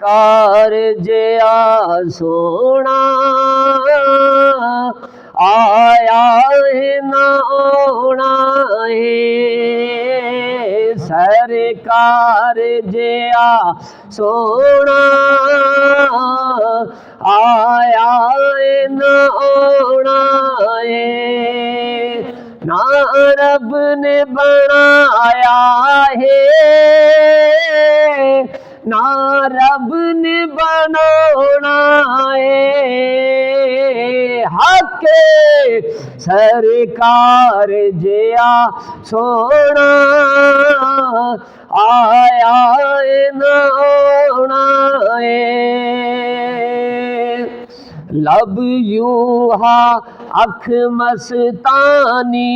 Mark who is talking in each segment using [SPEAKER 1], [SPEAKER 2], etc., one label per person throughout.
[SPEAKER 1] सरकार जिया सोना आया है ना आना है। सरकार जिया सोना आया है ना आना है। ना रब ने बनाया है ना रब ने बनाना है। हक सरकार जिया सोना आया ना आना है। लब यूहा अख मस्तानी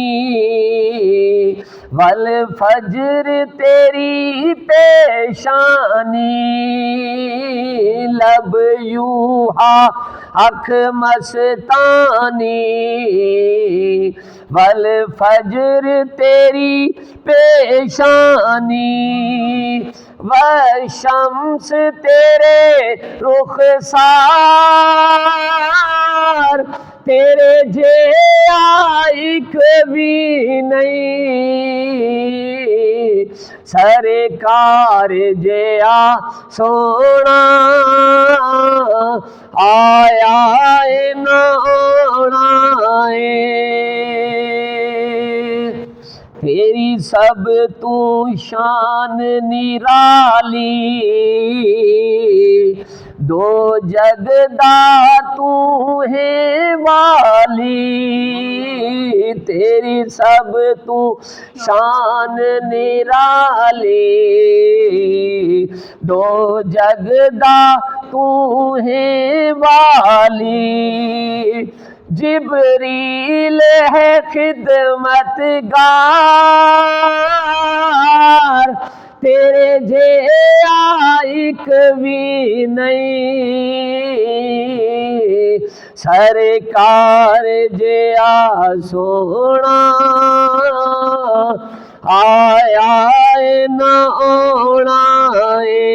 [SPEAKER 1] वल फजर तेरी पेशानी। लब यूहा अख मस्तानी वल फजर तेरी पेशानी। व शम्स तेरे रुखसार तेरे जे आइक भी नहीं। सरकार जिया सोना आया ना आना है। तेरी सब तू शान निराली दो जगदा तू है वाली। तेरी सब तू शान निराली दो जगदा तू है वाली। जिब्रील है खिदमतगार तेरे जे आइक भी नहीं। सरकार जिया सोना आया ना आना है।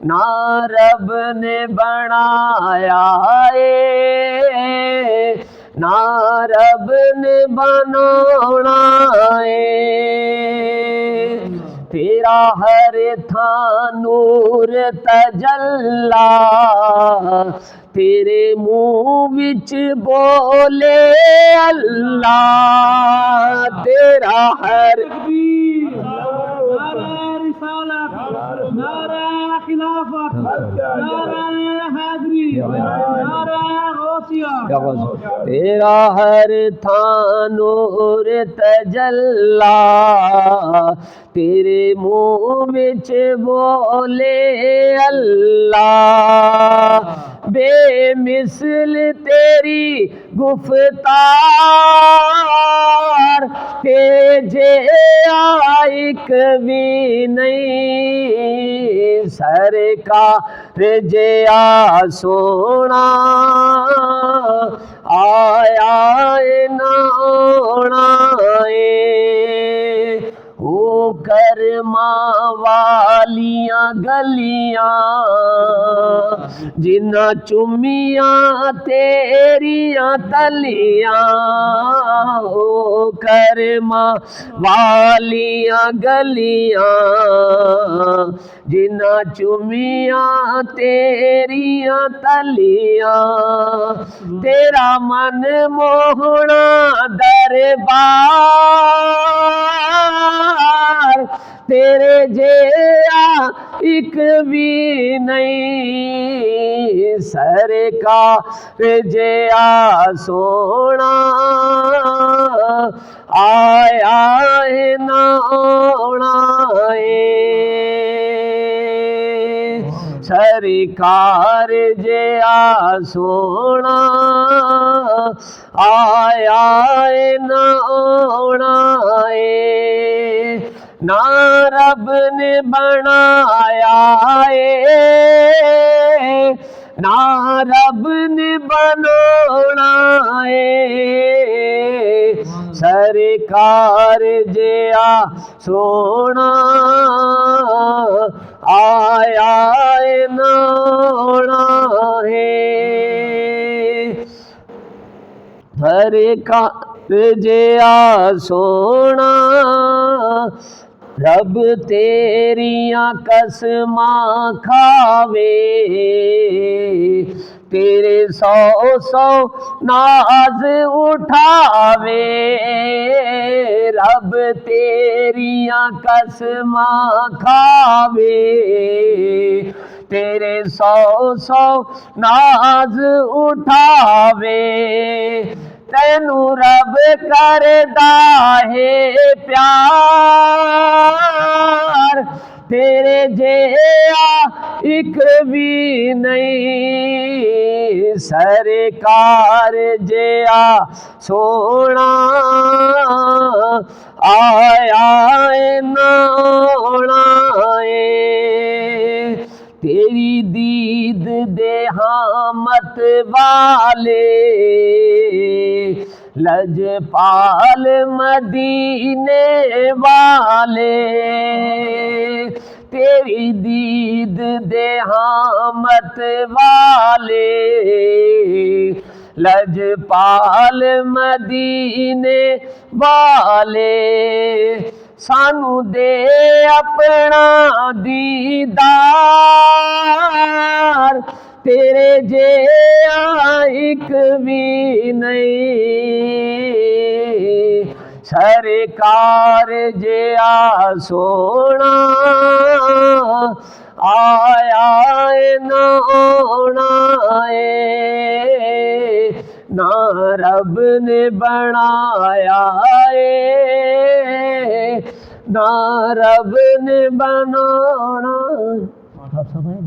[SPEAKER 1] ना रब ने बनाया है ना रब ने बनाना है। तेरा हर था नूर तजल्ला तेरे मुँह विच बोले अल्लाह। तेरा हर तेरा हर था नूर तजल्ला तेरे मुँह विच बोले अल्लाह। बेमिसल तेरी गुफ्तार तेजे आइक भी नहीं। सरकार जिया सोना आया ना आना है। ओ करमा वालियां गलियां जिन्ना चुमियां तेरियां तलियां। ओ करमा वालियां गलियां जिन्ना चुमियां तेरियां तलियां। तेरा मन मोहना दरबार तेरे जिया एक भी नहीं। सरकार जिया सोना आया ना आना है। सरकार जिया सोना आया ना आना है। ना रब ने बनाया है ना रब ने बनाना है। सरकार जिया सोना आया नाना है फरकार जिया सोना रब तेरिया कसमां खावे तेरे सौ सौ नाज उठावे रब तेरिया कसमां खावे तेरे सौ सौ नाज उठावे तैनू रब करदा है प्यार तेरे जिहा एक भी नहीं सरकार जिहा सोना आया नाना तेरी दीद दे हामत वाले लजपाल मदीने वाले तेरी दीद दे हामत वाले लजपाल मदीने वाले सानू दे अपना दीदार तेरे जिहा एक भी नहीं सरकार जिहा सोना आया नाना ना रब ने बनाया ना रब ने बनाना।